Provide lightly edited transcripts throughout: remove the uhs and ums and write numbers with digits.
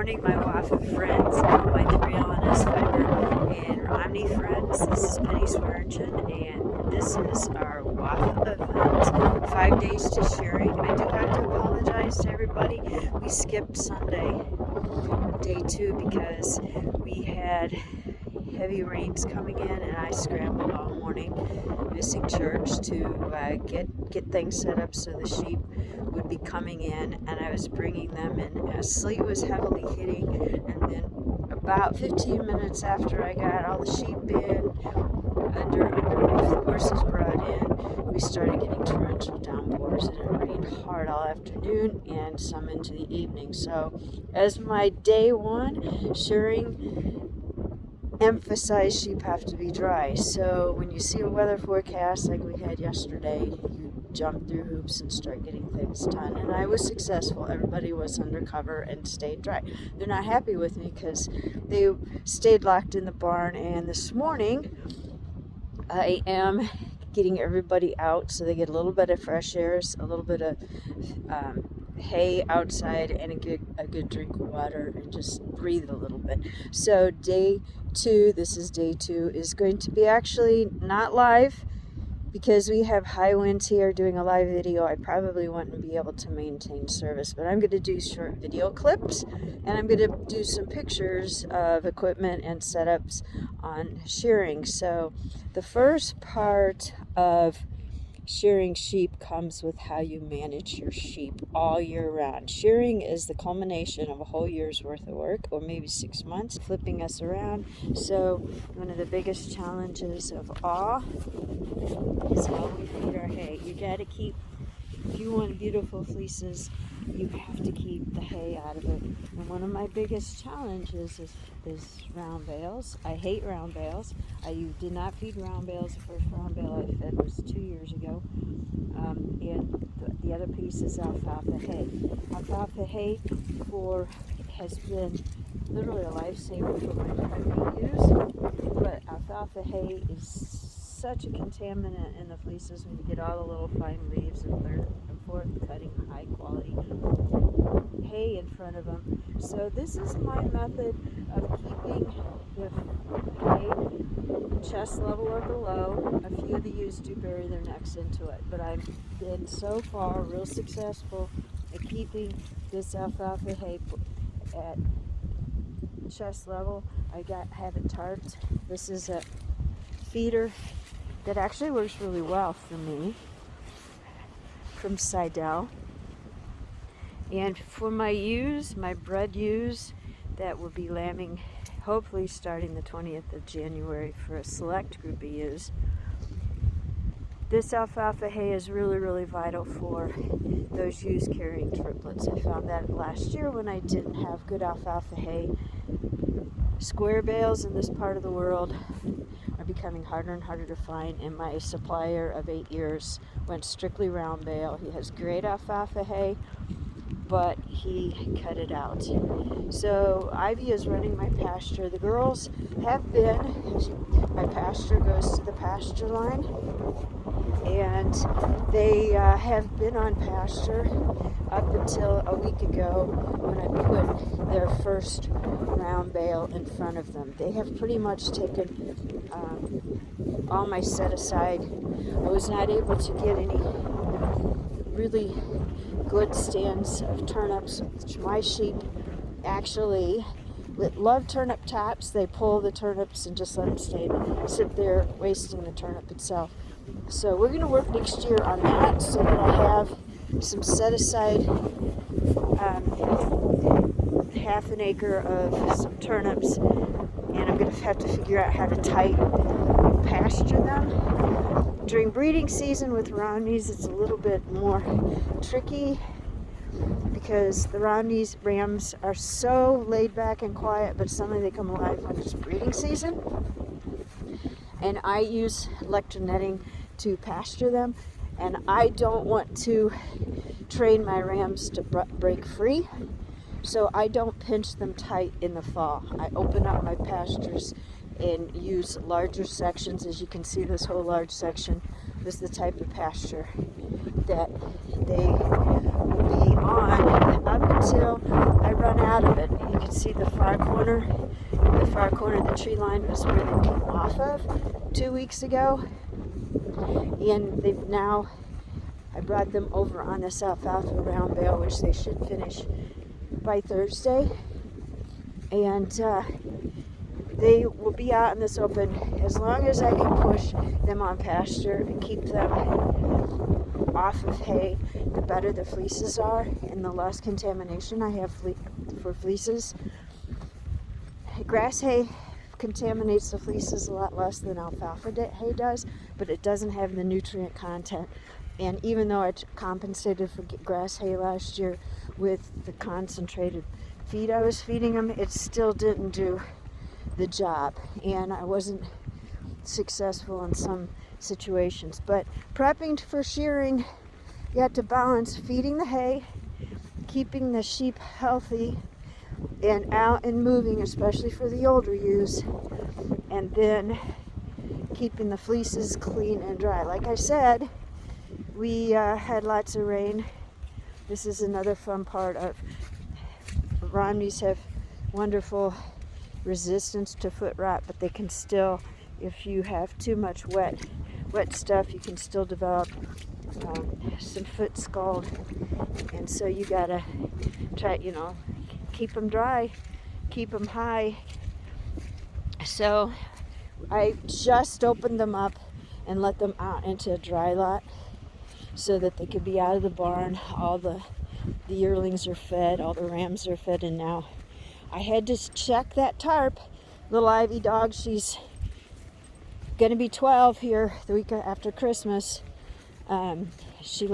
morning, my WAFA friends, my 3L&S fiber and Romney friends. This is Penny Swearingen, and this is our WAFA event, 5 days to shearing. I do have to apologize to everybody. We skipped Sunday, day 2, because we had heavy rains coming in, and I scrambled all morning, missing church, to get things set up so the sheep would be coming in, and I was bringing them in as sleet was heavily hitting. And then about 15 minutes after I got all the sheep in, underneath the horses brought in, we started getting torrential downpours, and it rained hard all afternoon and some into the evening. So as my day 1, shearing emphasize sheep have to be dry. So when you see a weather forecast like we had yesterday, you jump through hoops and start getting things done. And I was successful. Everybody was under cover and stayed dry. They're not happy with me because they stayed locked in the barn. And this morning, I am getting everybody out so they get a little bit of fresh air, a little bit of hay outside, and a good drink of water, and just breathe a little bit. So day 2, this is day 2, is going to be actually not live because we have high winds here. Doing a live video, I probably wouldn't be able to maintain service, but I'm going to do short video clips, and I'm going to do some pictures of equipment and setups on shearing. So the first part of shearing sheep comes with how you manage your sheep all year round. Shearing is the culmination of a whole year's worth of work, or maybe 6 months, flipping us around. So one of the biggest challenges of all is how we feed our hay. You got to keep, if you want beautiful fleeces, you have to keep the hay out of it. And one of my biggest challenges is round bales. I hate round bales. I did not feed round bales. The first round bale I fed was 2 years ago. And the other piece is alfalfa hay. Alfalfa hay has been literally a lifesaver for my puppy use. But alfalfa hay is such a contaminant in the fleeces when you get all the little fine leaves and third and fourth cutting high quality hay in front of them. So this is my method of keeping the hay chest level or below. A few of the ewes do bury their necks into it, but I've been so far real successful at keeping this alfalfa hay at chest level. I have it tarped. This is a feeder that actually works really well for me, from Seidel. And for my ewes, my bred ewes that will be lambing hopefully starting the 20th of January for a select group of ewes, this alfalfa hay is really, really vital for those ewes carrying triplets. I found that last year when I didn't have good alfalfa hay. Square bales in this part of the world are becoming harder and harder to find, and my supplier of 8 years went strictly round bale. He has great alfalfa hay, but he cut it out. So Ivy is running my pasture. The girls have been, my pasture goes to the pasture line, and they have been on pasture up until a week ago when I put their first round bale in front of them. They have pretty much taken all my set aside. I was not able to get any really good stands of turnips, which my sheep actually love turnip tops. They pull the turnips and just let them sit there wasting the turnip itself. So we're going to work next year on that so that I have some set aside, half an acre of some turnips, and I'm going to have to figure out how to tight pasture them. During breeding season with Romneys, it's a little bit more tricky because the Romneys rams are so laid back and quiet, but suddenly they come alive when it's breeding season. And I use electronetting to pasture them, and I don't want to train my rams to break free, so I don't pinch them tight in the fall. I open up my pastures and use larger sections. As you can see, this whole large section is the type of pasture that they will be on up until I run out of it. You can see the far corner of the tree line was where they came off of 2 weeks ago. And they've now, I brought them over on this alfalfa round bale, which they should finish by Thursday. And they will be out in this open as long as I can push them on pasture and keep them off of hay. The better the fleeces are and the less contamination I have for fleeces. Grass hay contaminates the fleeces a lot less than alfalfa hay does, but it doesn't have the nutrient content. And even though I compensated for grass hay last year with the concentrated feed I was feeding them, it still didn't do the job, and I wasn't successful in some situations. But prepping for shearing, you have to balance feeding the hay, keeping the sheep healthy and out and moving, especially for the older ewes, and then keeping the fleeces clean and dry. Like I said, we had lots of rain. This is another fun part of Romneys have wonderful resistance to foot rot, but they can still, if you have too much wet stuff, you can still develop some foot scald. And so you gotta try, keep them dry, keep them high. So I just opened them up and let them out into a dry lot so that they could be out of the barn. All the yearlings are fed, all the rams are fed, and now I had to check that tarp. Little Ivy dog, she's gonna be 12 here the week after Christmas. She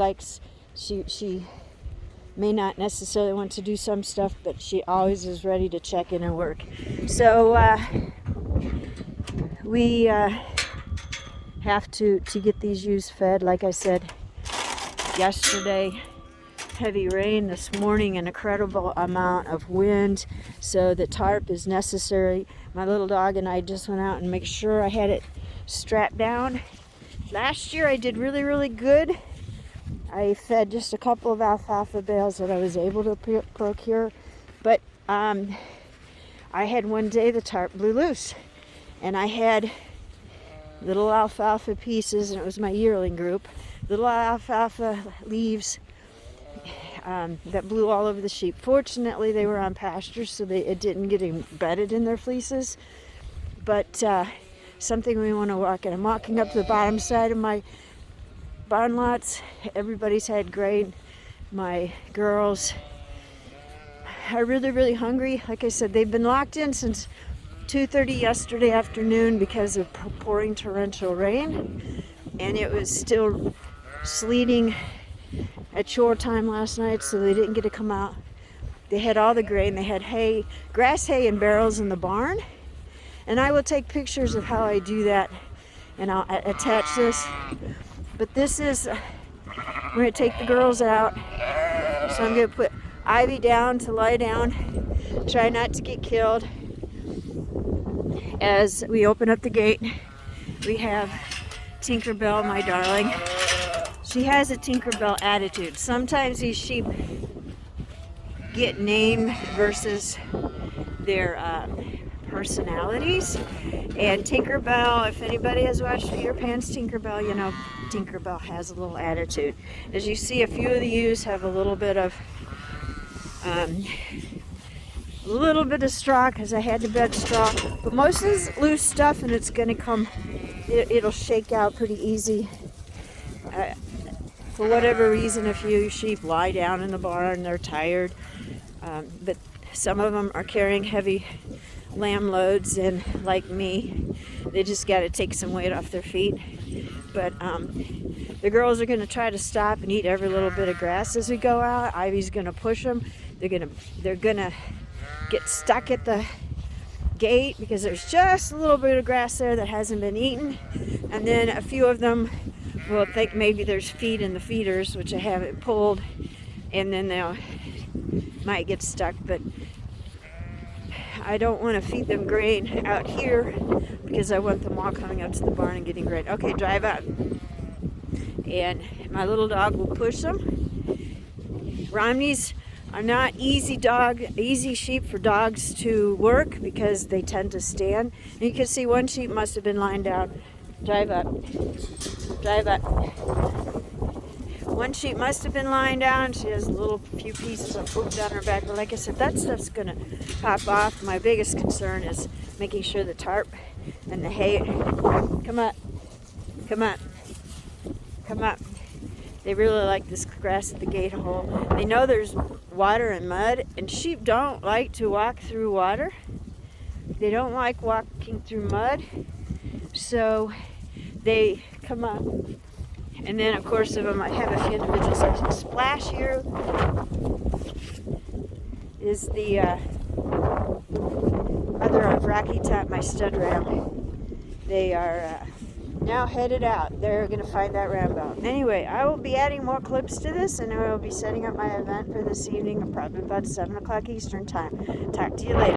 may not necessarily want to do some stuff, but she always is ready to check in and work. So we have to get these ewes fed. Like I said yesterday, heavy rain this morning, an incredible amount of wind, so the tarp is necessary. My little dog and I just went out and make sure I had it strapped down. Last year I did really, really good. I fed just a couple of alfalfa bales that I was able to procure, but I had one day the tarp blew loose, and I had little alfalfa pieces, and it was my yearling group, little alfalfa leaves that blew all over the sheep. Fortunately, they were on pasture, so it didn't get embedded in their fleeces, but something we want to walk in. I'm walking up to the bottom side of my barn lots. Everybody's had grain. My girls are really, really hungry. Like I said, they've been locked in since 2:30 yesterday afternoon because of pouring torrential rain, and it was still sleeting at chore time last night, so they didn't get to come out. They had all the grain. They had hay, grass hay in barrels in the barn, and I will take pictures of how I do that, and I'll attach this. But this is, I'm going to take the girls out, so I'm going to put Ivy down to lie down, try not to get killed. As we open up the gate, we have Tinkerbell, my darling. She has a Tinkerbell attitude. Sometimes these sheep get named versus their personalities. And Tinkerbell, if anybody has watched Peter Pan's Tinkerbell, you know Tinkerbell has a little attitude. As you see, a few of the ewes have a little bit of straw because I had to bed straw. But most of this loose stuff, and it's going to come, it'll shake out pretty easy. For whatever reason, a few sheep lie down in the barn, they're tired. But some of them are carrying heavy lamb loads, and like me, they just got to take some weight off their feet. But the girls are going to try to stop and eat every little bit of grass as we go out. Ivy's going to push them. They're gonna get stuck at the gate because there's just a little bit of grass there that hasn't been eaten, and then a few of them will think maybe there's feed in the feeders, which I haven't pulled, and then they might get stuck. But I don't want to feed them grain out here because I want them all coming up to the barn and getting grain. Okay, drive out. And my little dog will push them. Romneys are not easy sheep for dogs to work because they tend to stand. And you can see one sheep must have been lying down. Drive up. Drive up. One sheep must have been lying down. She has a few pieces of poop down her back. But like I said, that stuff's gonna pop off. My biggest concern is making sure the tarp and the hay. Come up. Come up. Come up. They really like this grass at the gate hole. They know there's water and mud, and sheep don't like to walk through water. They don't like walking through mud, so they come up. And then, of course, I have a few individuals that splash here. Is the other of Rocky Top, my stud ram. They are now headed out. They're going to find that Rambo. Anyway, I will be adding more clips to this, and I will be setting up my event for this evening, probably about 7 o'clock Eastern time. Talk to you later.